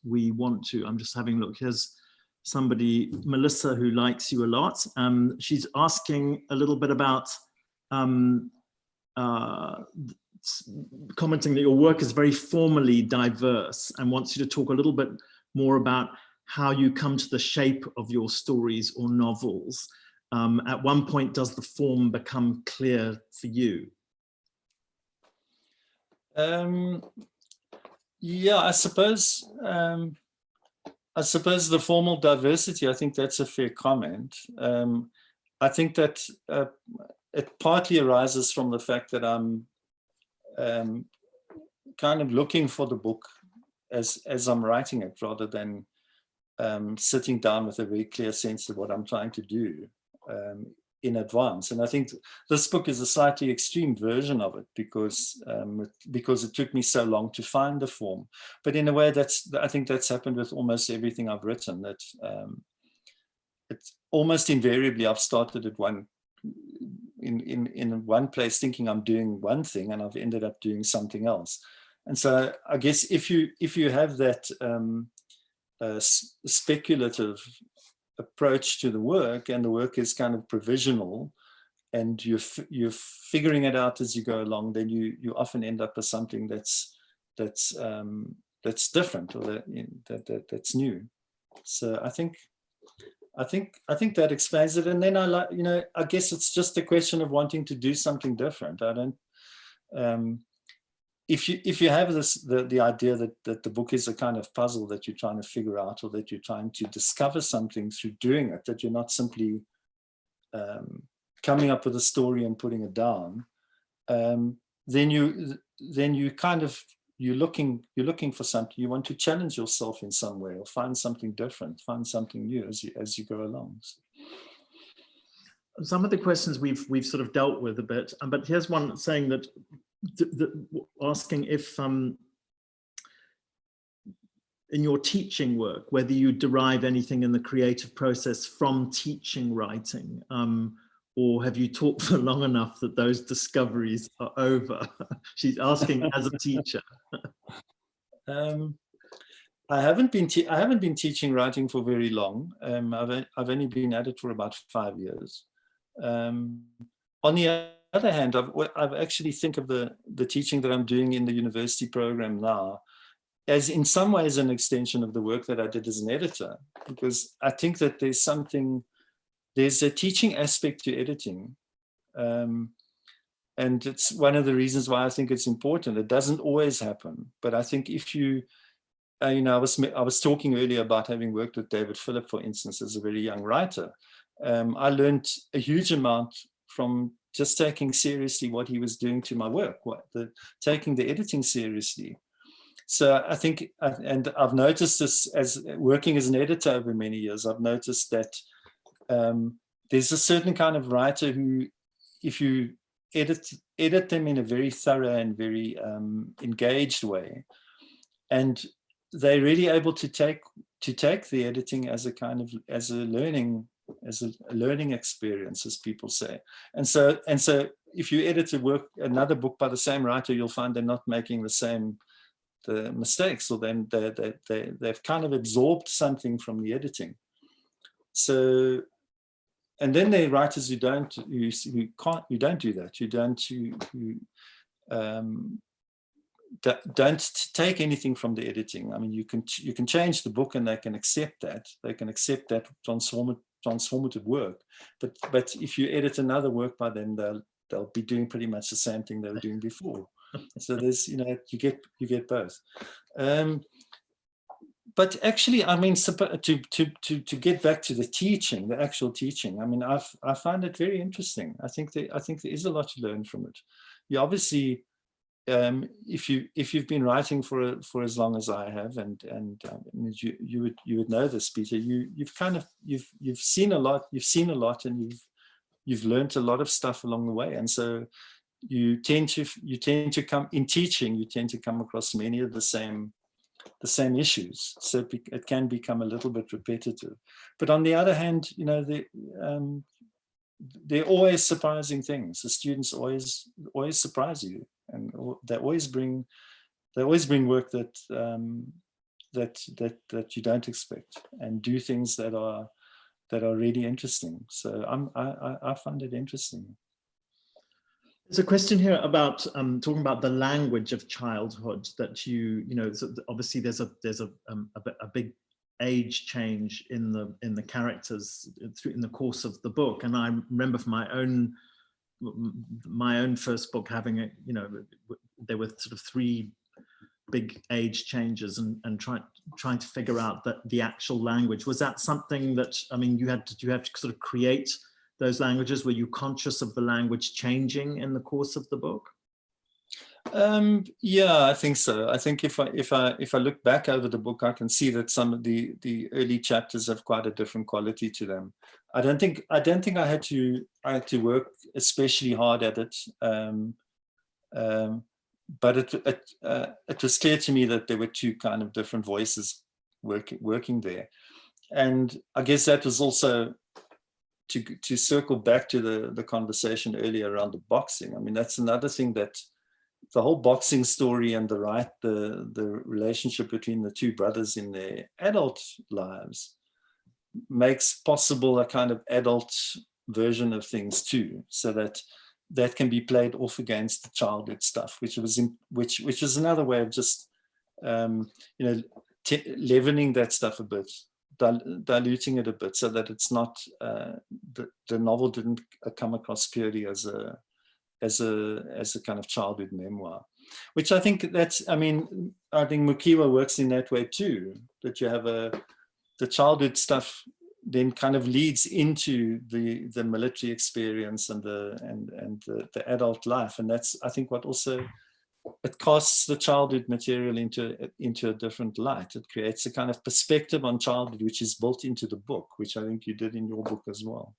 we want to. I'm just having a look. Here's somebody, Melissa, who likes you a lot. She's asking a little bit about commenting that your work is very formally diverse, and wants you to talk a little bit more about how you come to the shape of your stories or novels. At one point, does the form become clear for you? Yeah, I suppose the formal diversity, I think that's a fair comment. I think that it partly arises from the fact that I'm kind of looking for the book as I'm writing it, rather than sitting down with a very clear sense of what I'm trying to do in advance. And I think this book is a slightly extreme version of it, because it took me so long to find the form. But in a way, I think that's happened with almost everything I've written. That it's almost invariably I've started at in one place thinking I'm doing one thing, and I've ended up doing something else. And so I guess if you have that speculative approach to the work, and the work is kind of provisional, and you're figuring it out as you go along, then you often end up with something that's different, or that's new. So I think that explains it. And then I guess it's just a question of wanting to do something different. I don't. If you have the idea that the book is a kind of puzzle that you're trying to figure out, or that you're trying to discover something through doing it, that you're not simply coming up with a story and putting it down, then you're looking for something. You want to challenge yourself in some way, or find something different, find something new as you go along. Some of the questions we've sort of dealt with a bit, but here's one saying that asking if in your teaching work, whether you derive anything in the creative process from teaching writing, or have you taught for long enough that those discoveries are over? She's asking as a teacher. I haven't been teaching writing for very long. I've only been at it for about 5 years. On the other hand, I've actually think of the teaching that I'm doing in the university program now as in some ways an extension of the work that I did as an editor, because I think that there's a teaching aspect to editing. And it's one of the reasons why I think it's important. It doesn't always happen, but I think if you, I was talking earlier about having worked with David Philip, for instance, as a very young writer. I learned a huge amount from just taking seriously what he was doing to my work, taking the editing seriously. So I think, and I've noticed this as working as an editor over many years, I've noticed that there's a certain kind of writer who, if you edit them in a very thorough and very engaged way, and they're really able to take the editing as a learning experience, as people say. And so if you edit another book by the same writer, you'll find they're not making the mistakes, or then they've kind of absorbed something from the editing. So, and then there are writers who don't do that. Don't take anything from the editing. I mean, you can change the book, and they can accept that. They can accept that transformative work. But if you edit another work by them, they'll be doing pretty much the same thing they were doing before. So there's, you get both. But actually, I mean, to get back to the actual teaching, I mean, I find it very interesting. I think there is a lot to learn from it. You obviously, if you've been writing for as long as I have, and you would know this, Peter. You've seen a lot, and you've learned a lot of stuff along the way, and so you tend to come in teaching. You tend to come across many of the same issues, so it can become a little bit repetitive. But on the other hand, you know, they're always surprising things. The students always surprise you, and they always bring work that that you don't expect, and do things that are really interesting. So I find it interesting. There's a question here about talking about the language of childhood, that you know, so obviously there's a big age change in the characters in the course of the book. And I remember from my own first book having a, you know, there were sort of 3 big age changes, and trying to figure out the actual language. Was that something that, I mean, did you have to sort of create those languages? Were you conscious of the language changing in the course of the book? Yeah, I think so. I think if I look back over the book, I can see that some of the early chapters have quite a different quality to them. I don't think I had to work especially hard at it. But it was clear to me that there were 2 kind of different voices working there. And I guess that was also to circle back to the conversation earlier around the boxing. I mean, that's another thing, that the whole boxing story and the relationship between the 2 brothers in their adult lives makes possible a kind of adult version of things too, so that can be played off against the childhood stuff, which is another way of just you know, leavening that stuff a bit, diluting it a bit, so that it's not the novel didn't come across purely as a kind of childhood memoir, which I think I think Mukiwa works in that way too, that you have the childhood stuff then kind of leads into the military experience and the adult life, and that's, I think, what also it casts the childhood material into a different light. It creates a kind of perspective on childhood which is built into the book, which I think you did in your book as well.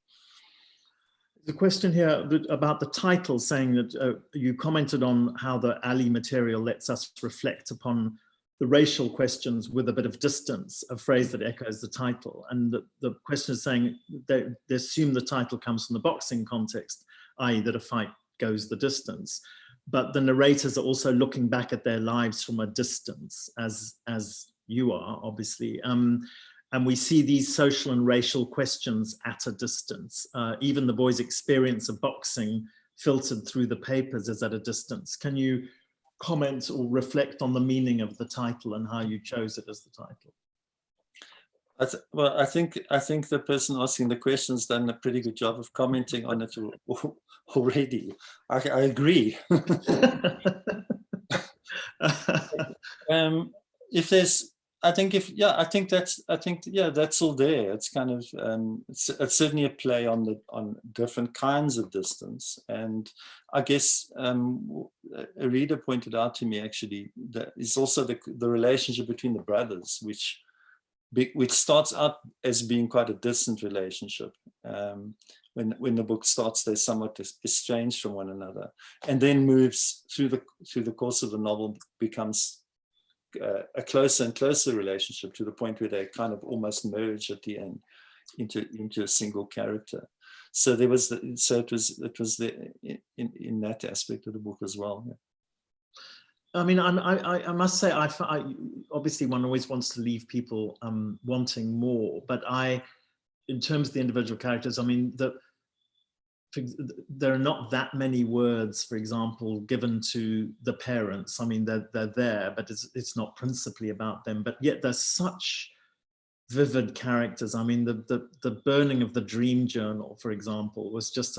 There's a question here about the title, saying that you commented on how the Ali material lets us reflect upon the racial questions with a bit of distance, a phrase that echoes the title. And the question is saying they assume the title comes from the boxing context, i.e. that a fight goes the distance. But the narrators are also looking back at their lives from a distance, as you are, obviously. And we see these social and racial questions at a distance. Even the boy's experience of boxing filtered through the papers is at a distance. Can you comment or reflect on the meaning of the title and how you chose it as the title? Well, I think the person asking the question's done a pretty good job of commenting on it already. I agree. If there's, I think that's all there. It's kind of it's certainly a play on different kinds of distance, and I guess a reader pointed out to me actually that is also the relationship between the brothers, which starts out as being quite a distant relationship. When the book starts, they're somewhat estranged from one another, and then moves through the course of the novel, becomes a closer and closer relationship, to the point where they kind of almost merge at the end into a single character. So it was in that aspect of the book as well. Yeah. I mean, I must say, I obviously one always wants to leave people wanting more, but in terms of the individual characters, I mean, there are not that many words, for example, given to the parents. I mean, they're there, but it's not principally about them. But yet there's such vivid characters. I mean, the burning of the dream journal, for example, was just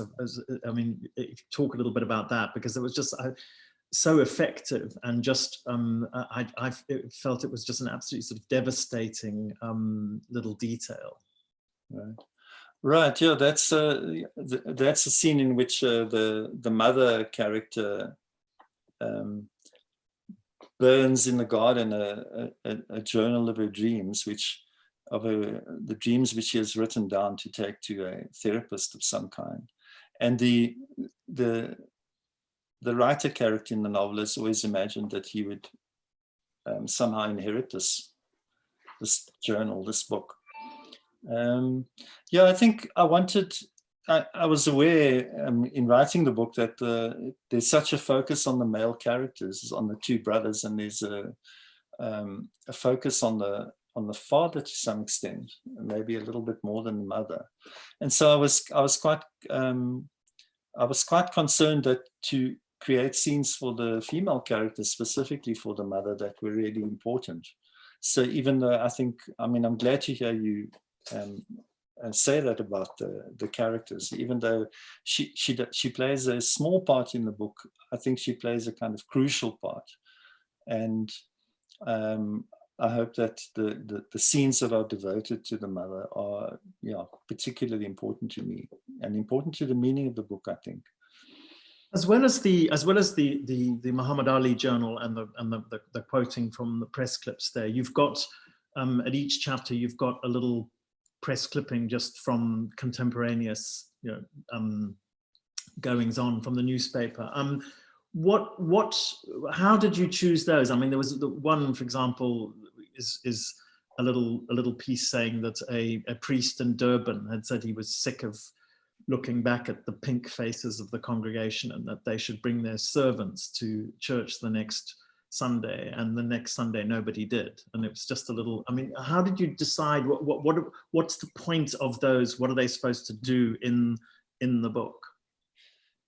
I mean, talk a little bit about that, because it was just so effective, and just I felt it was just an absolutely sort of devastating little detail. Right. Yeah, that's a scene in which the mother character burns in the garden a journal of her dreams, the dreams which she has written down to take to a therapist of some kind. And the writer character in the novel has always imagined that he would somehow inherit this journal, this book. Yeah, I think I was aware in writing the book that there's such a focus on the male characters, on the two brothers, and there's a focus on the father to some extent, maybe a little bit more than the mother. And so I was quite concerned that to create scenes for the female characters, specifically for the mother, that were really important. So even though I'm glad to hear you say that about the characters, even though she plays a small part in the book, I think she plays a kind of crucial part. And I hope that the scenes that are devoted to the mother are, particularly important to me and important to the meaning of the book, I think. As well as the Muhammad Ali journal and the quoting from the press clips there, you've got at each chapter you've got a little press clipping just from contemporaneous goings on from the newspaper. How did you choose those? I mean, there was the one, for example, is a little piece saying that a priest in Durban had said he was sick of looking back at the pink faces of the congregation and that they should bring their servants to church the next Sunday, and the next Sunday nobody did. And it was just a little, I mean, how did you decide what's the point of those? What are they supposed to do in the book?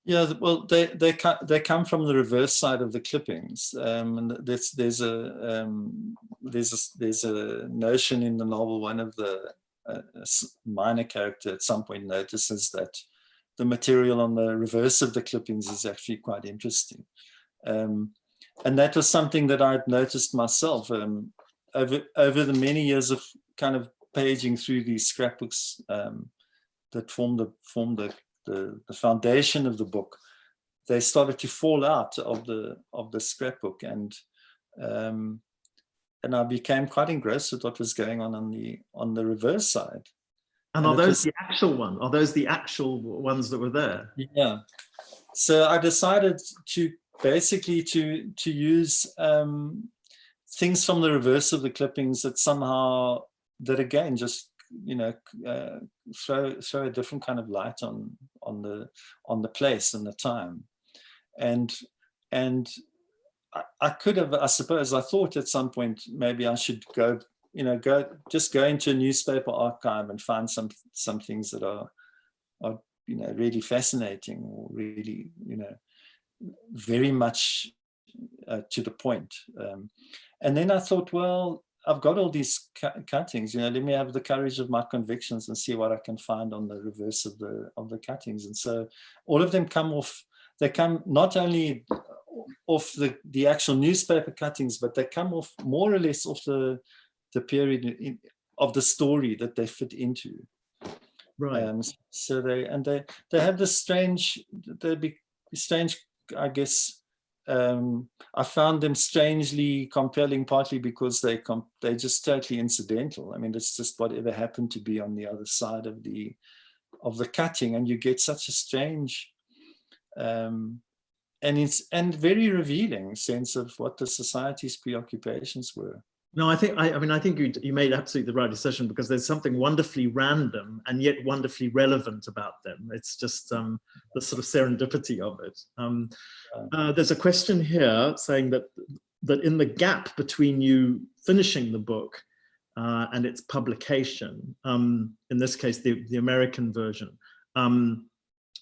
Yeah, well, they come from the reverse side of the clippings, and there's a notion in the novel. One of the minor character at some point notices that the material on the reverse of the clippings is actually quite interesting, and that was something that I'd noticed myself over the many years of kind of paging through these scrapbooks that form the foundation of the book. They started to fall out of the scrapbook, and I became quite engrossed with what was going on the reverse side. And are those the actual one? Are those the actual ones that were there? Yeah. So I decided to basically to use things from the reverse of the clippings that again just throw a different kind of light on the place and the time, and I could have, I suppose, I thought at some point maybe I should go into a newspaper archive and find some things that are really fascinating, or really very much to the point. And then I thought, well, I've got all these cuttings, let me have the courage of my convictions and see what I can find on the reverse of the cuttings. And so all of them they come not only off the actual newspaper cuttings, but they come off more or less off the period of the story that they fit into. Right. So they have this strange, I guess. I found them strangely compelling, partly because they're just totally incidental. I mean, it's just whatever happened to be on the other side of the cutting, and you get such a strange and very revealing sense of what the society's preoccupations were. No, I think you made absolutely the right decision, because there's something wonderfully random and yet wonderfully relevant about them. It's just the sort of serendipity of it. There's a question here saying that in the gap between you finishing the book and its publication, in this case the American version,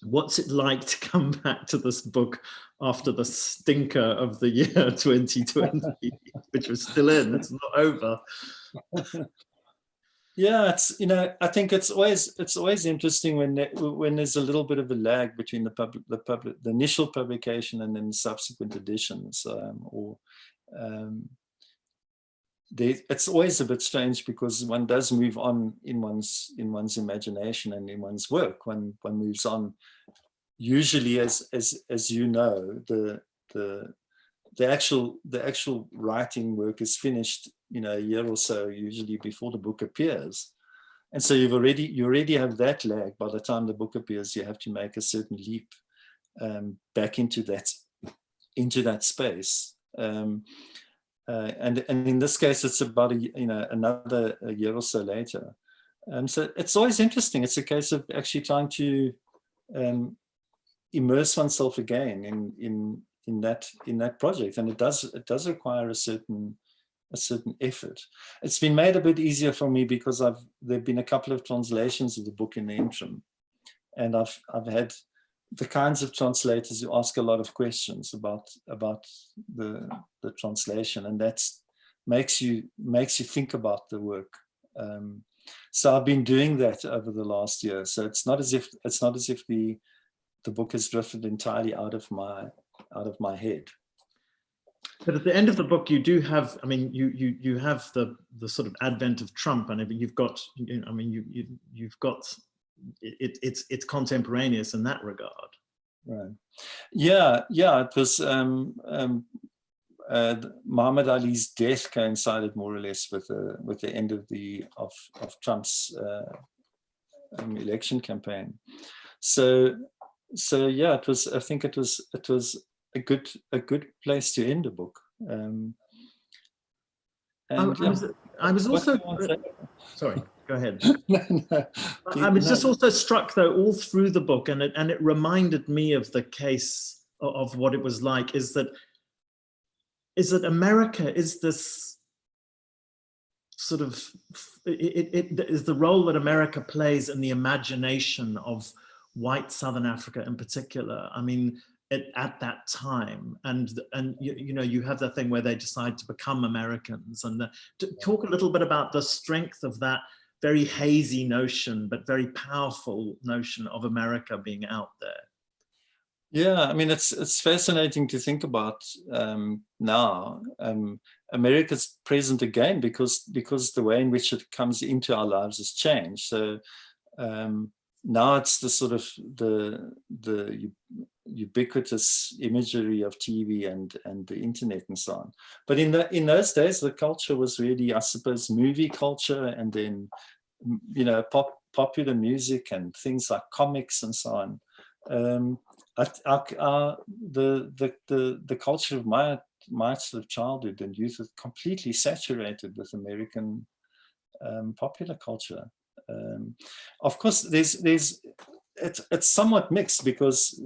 what's it like to come back to this book after the stinker of the year 2020, which was still in, it's not over? Yeah, it's I think it's always interesting when there's a little bit of a lag between the initial publication and then the subsequent editions, it's always a bit strange, because one does move on in one's imagination and in one's work. One moves on. Usually, as the actual writing work is finished, a year or so usually before the book appears. And so you already have that lag. By the time the book appears, you have to make a certain leap back into that space. And in this case, it's about another year or so later. So it's always interesting. It's a case of actually trying to immerse oneself again in that project, and it does require a certain effort. It's been made a bit easier for me because there've been a couple of translations of the book in the interim, and I've had the kinds of translators who ask a lot of questions about the translation, and that makes you think about the work. So I've been doing that over the last year. So it's not as if the book has drifted entirely out of my head. But at the end of the book, you do have, I mean, you have the sort of advent of Trump, and you've got, I mean, you've got it's contemporaneous in that regard. Right. Yeah. It was Muhammad Ali's death coincided more or less with the end of Trump's election campaign. So yeah, it was. I think it was a good place to end a book. I was also sorry. Go ahead. No. I was just also struck though all through the book, and it reminded me of the case of what it was like. Is that America is this sort of it is the role that America plays in the imagination of white Southern Africa in particular. I mean, at that time, and you have that thing where they decide to become Americans, and to talk a little bit about the strength of that very hazy notion, but very powerful notion of America being out there. Yeah, I mean, it's fascinating to think about now. America's present again because the way in which it comes into our lives has changed. So now it's the sort of the ubiquitous imagery of TV and the internet and so on. But in those days, the culture was really, I suppose, movie culture, and then popular music and things like comics and so on. The culture of my sort of childhood and youth is completely saturated with American popular culture. Of course, it's somewhat mixed because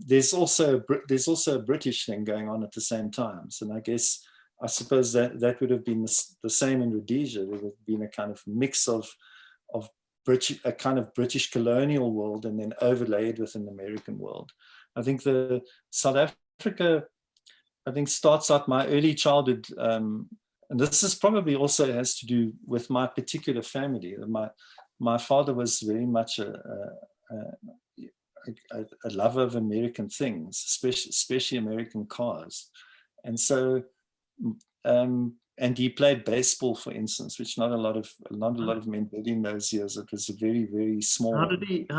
there's also a British thing going on at the same time. And I suppose that would have been the same in Rhodesia. There would have been a kind of mix of a kind of British colonial world and then overlaid with an American world. I think the South Africa, starts out my early childhood, and this is probably also has to do with my particular family. My father was very much a lover of American things, especially American cars, and so and he played baseball, for instance, which not a lot of men did in those years. It was a very, very small. How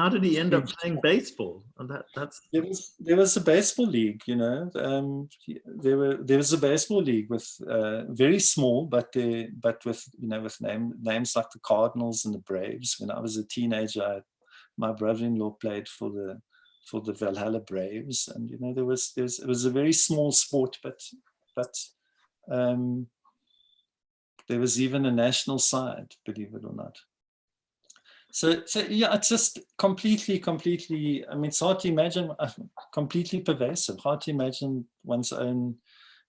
did he end up playing baseball? There was a baseball league, there was a baseball league with very small, but with names like the Cardinals and the Braves. When I was a teenager, my brother-in-law played for the Valhalla Braves, and it was a very small sport, but there was even a national side, believe it or not. So yeah, it's just completely, I mean, it's hard to imagine, completely pervasive, hard to imagine one's own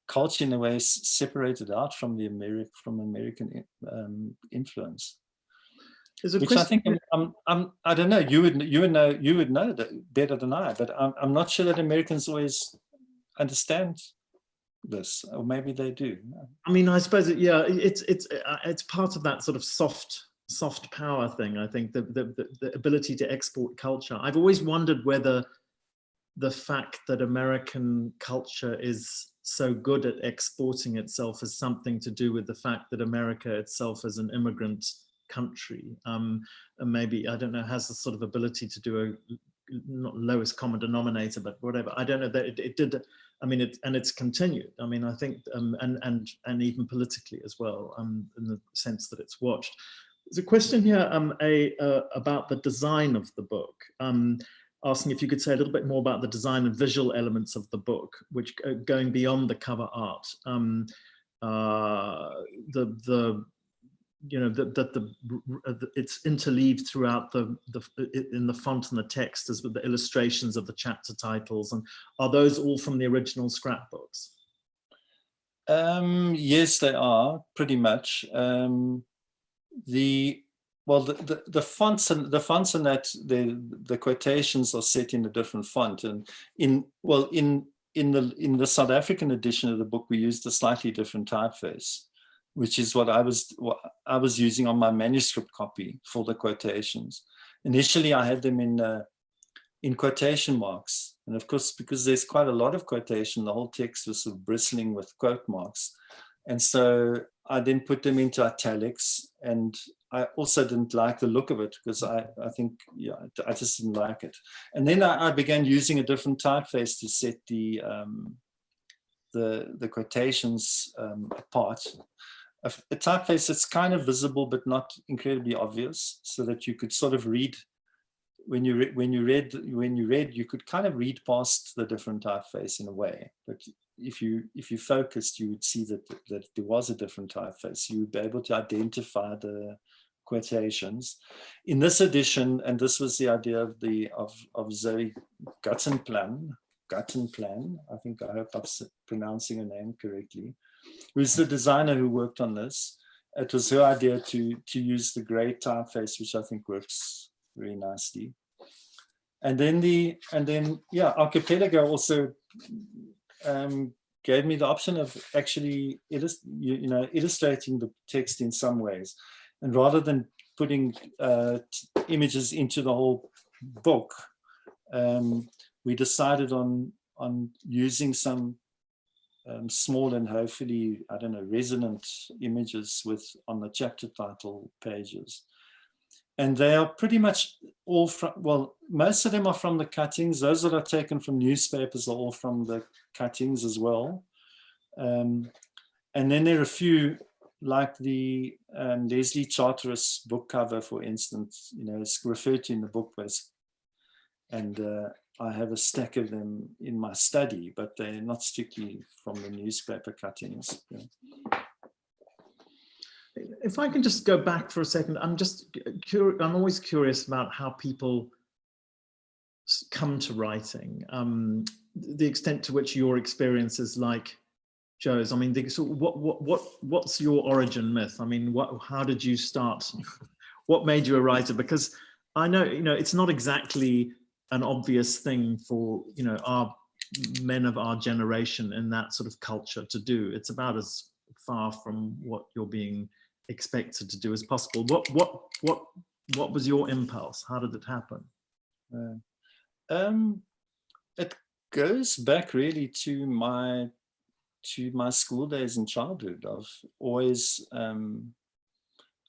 culture in a way separated out from American influence. Which I think I don't know. You would know that better than I, but I'm not sure that Americans always understand this, or maybe they do. I mean, I suppose it's part of that sort of soft power thing. I think the ability to export culture. I've always wondered whether the fact that American culture is so good at exporting itself has something to do with the fact that America itself is an immigrant country, and maybe, I don't know, has the sort of ability to do a not lowest common denominator, but whatever. I don't know that it did. I mean, it's continued. I mean, I think, and even politically as well, in the sense that it's watched. There's a question here about the design of the book, asking if you could say a little bit more about the design and visual elements of the book, which going beyond the cover art. It's interleaved throughout in the font and the text as with the illustrations of the chapter titles, and are those all from the original scrapbooks? Yes, they are pretty much. The fonts and that the quotations are set in a different font, and in the South African edition of the book we used a slightly different typeface, which is what I was using on my manuscript copy for the quotations. Initially I had them in quotation marks, and of course because there's quite a lot of quotation, the whole text was sort of bristling with quote marks, and so I then put them into italics, and I also didn't like the look of it because I think, yeah, I just didn't like it. And then I began using a different typeface to set the quotations apart. A typeface that's kind of visible but not incredibly obvious, so that you could sort of read when you read you could kind of read past the different typeface in a way. But if you focused, you would see that there was a different typeface. You would be able to identify the quotations. In this edition, and this was the idea of Zoe Guttenplan, I think, I hope I'm pronouncing her name correctly, who's the designer who worked on this. It was her idea to use the gray typeface, which I think works very nicely. And then Archipelago also gave me the option of actually illustrating the text in some ways, and rather than putting images into the whole book, we decided on using some small and hopefully, I don't know, resonant images on the chapter title pages. And they are pretty much all from, well, most of them are from the cuttings. Those that are taken from newspapers are all from the cuttings as well. And then there are a few, like the Leslie Charteris book cover, for instance, it's referred to in the book, and I have a stack of them in my study, but they're not strictly from the newspaper cuttings. Yeah. If I can just go back for a second, I'm always curious about how people come to writing, the extent to which your experience is like Joe's. I mean, what's your origin myth? I mean, how did you start? What made you a writer? Because I know, it's not exactly an obvious thing for, our men of our generation in that sort of culture to do. It's about as far from what you're being expected to do as possible. What was your impulse? How did it happen? It goes back really to my school days and childhood. Of always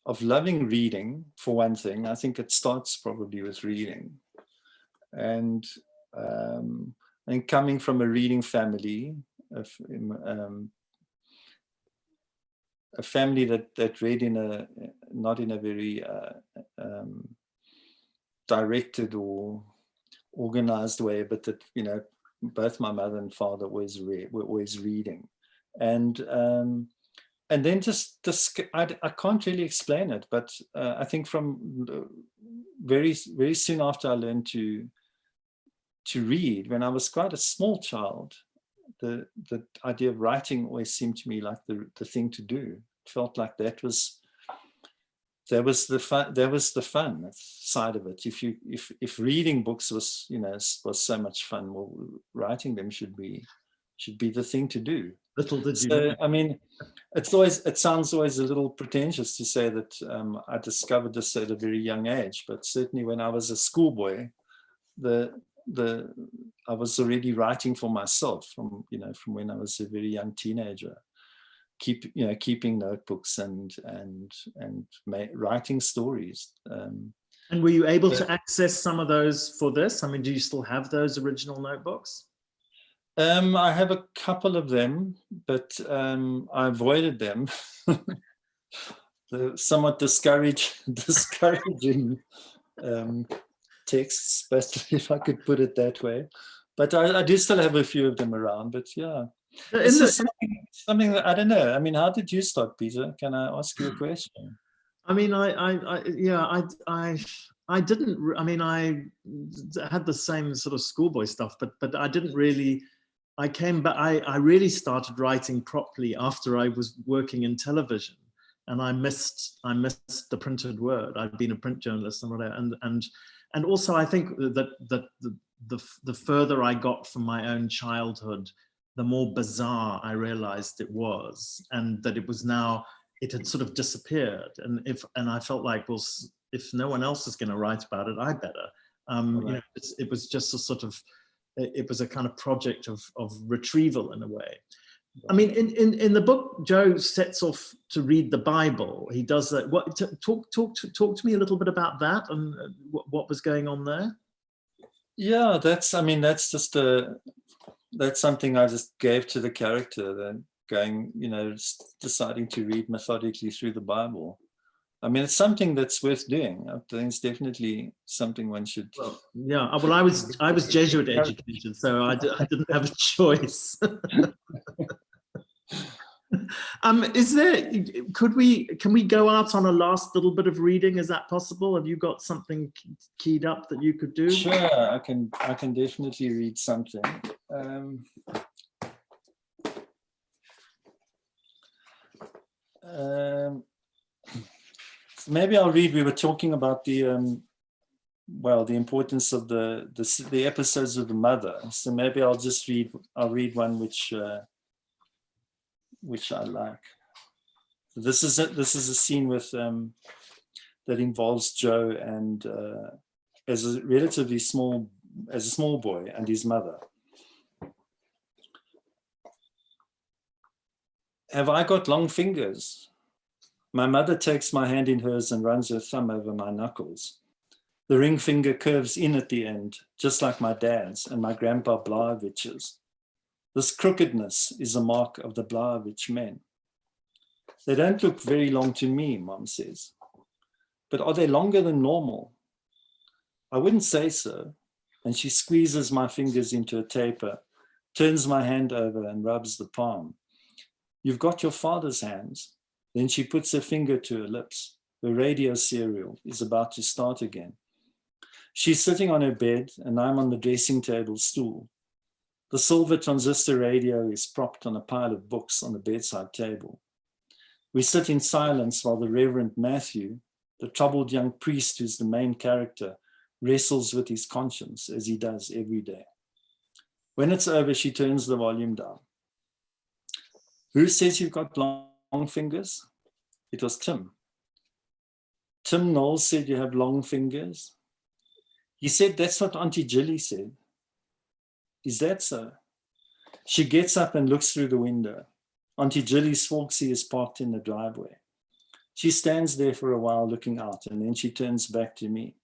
of loving reading, for one thing. I think it starts probably with reading, and coming from a reading family, a family that read not in a very directed or organized way, but that both my mother and father were always reading, and then just I can't really explain it, but I think from very very soon after I learned to read, when I was quite a small child, the idea of writing always seemed to me like the thing to do. It felt like there was the fun side of it. If reading books was so much fun, well, writing them should be the thing to do. Little did you know. I mean, it sounds always a little pretentious to say that I discovered this at a very young age, but certainly when I was a schoolboy, I was already writing for myself from when I was a very young teenager, keeping notebooks and writing stories. And were you able to access some of those for this? I mean, do you still have those original notebooks? I have a couple of them, but I avoided them. the somewhat discouraging texts, but if I could put it that way. But I do still have a few of them around. But yeah, this is something that I don't know. I mean, how did you start, Peter? Can I ask you a question? I mean, I didn't. I mean, I had the same sort of schoolboy stuff, but I didn't really. I came back. I really started writing properly after I was working in television, and I missed the printed word. I'd been a print journalist and whatever, and also I think that the further I got from my own childhood, the more bizarre I realized it was, and that it was now. It had sort of disappeared, and I felt like, well, if no one else is going to write about it, I better. You know, it was just a sort of, it was a kind of project of retrieval in a way. I mean, in the book, Joe sets off to read the Bible. He does that. What talk to me a little bit about that and what was going on there? Yeah, that's something I just gave to the character. Then going, you know, deciding to read methodically through the Bible. I mean, it's something that's worth doing. I think it's definitely something one should. Well, yeah. Well, I was Jesuit educated, so I didn't have a choice. Can we go out on a last little bit of reading? Is that possible? Have you got something keyed up that you could do? Sure, I can definitely read something. Maybe I'll read. We were talking about the importance of the episodes of the mother. So maybe I'll read one which I like. This is a scene with that involves Joe and as a small boy and his mother. Have I got long fingers? My mother takes my hand in hers and runs her thumb over my knuckles. The ring finger curves in at the end, just like my dad's and my grandpa Vladislavić's. This crookedness is a mark of the Vladislavić men. They don't look very long to me, Mom says. But are they longer than normal? I wouldn't say so. And she squeezes my fingers into a taper, turns my hand over and rubs the palm. You've got your father's hands. Then she puts her finger to her lips. Her radio serial is about to start again. She's sitting on her bed and I'm on the dressing table stool. The silver transistor radio is propped on a pile of books on the bedside table. We sit in silence while the Reverend Matthew, the troubled young priest who's the main character, wrestles with his conscience as he does every day. When it's over, she turns the volume down. Who says you've got long fingers? It was Tim. Tim Knowles said you have long fingers. He said that's what Auntie Jilly said. Is that so? She gets up and looks through the window. Auntie Jilly's Forksy is parked in the driveway. She stands there for a while looking out and then she turns back to me.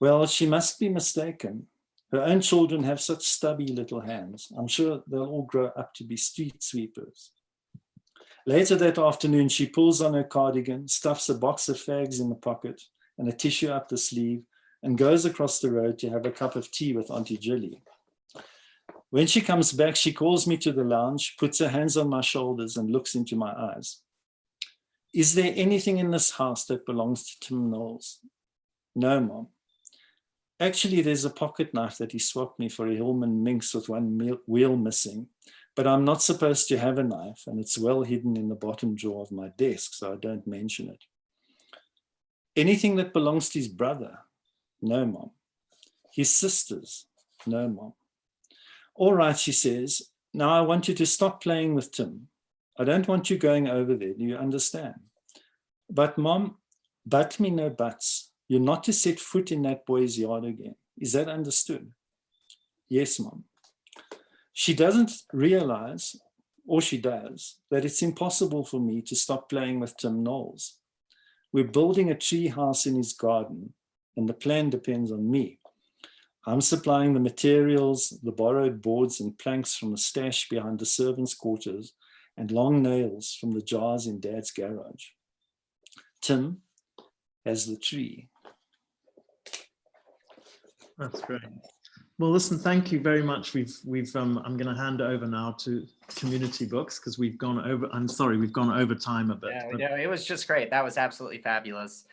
Well, she must be mistaken. Her own children have such stubby little hands. I'm sure they'll all grow up to be street sweepers. Later that afternoon, she pulls on her cardigan, stuffs a box of fags in the pocket and a tissue up the sleeve, and goes across the road to have a cup of tea with Auntie Jilly. When she comes back, she calls me to the lounge, puts her hands on my shoulders and looks into my eyes. Is there anything in this house that belongs to Tim Knowles? No, Mom. Actually, there's a pocket knife that he swapped me for a Hillman Minx with one wheel missing, but I'm not supposed to have a knife and it's well hidden in the bottom drawer of my desk, so I don't mention it. Anything that belongs to his brother? No, Mom. His sisters? No, Mom. All right, she says, now I want you to stop playing with Tim. I don't want you going over there, do you understand? But Mom, but me no buts. You're not to set foot in that boy's yard again. Is that understood? Yes, Mom. She doesn't realize, or she does, that it's impossible for me to stop playing with Tim Knowles. We're building a tree house in his garden, and the plan depends on me. I'm supplying the materials, the borrowed boards and planks from the stash behind the servants' quarters, and long nails from the jars in Dad's garage. Tim has the tree. That's great. Well, listen, thank you very much. I'm going to hand it over now to Community Books because we've gone over. I'm sorry, we've gone over time a bit. Yeah, but... no, it was just great. That was absolutely fabulous.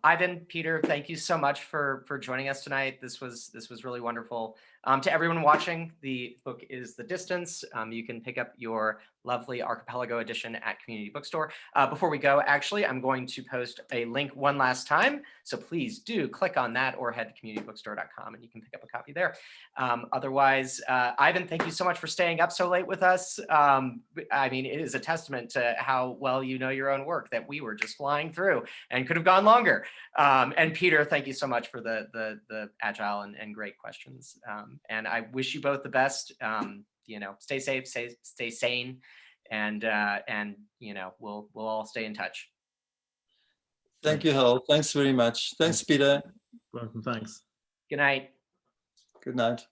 Ivan, Peter, thank you so much for joining us tonight. This was really wonderful. To everyone watching, the book is The Distance. You can pick up your lovely Archipelago edition at Community Bookstore. Before we go, actually, I'm going to post a link one last time. So please do click on that or head to communitybookstore.com and you can pick up a copy there. Otherwise, Ivan, thank you so much for staying up so late with us. I mean, it is a testament to how well you know your own work that we were just flying through and could have gone longer. And Peter, thank you so much for the agile and great questions. And I wish you both the best. You know, stay safe, stay sane, and you know, we'll all stay in touch. Thank you, Hal. Thanks very much. Thanks, Peter. Welcome. Thanks. Good night. Good night.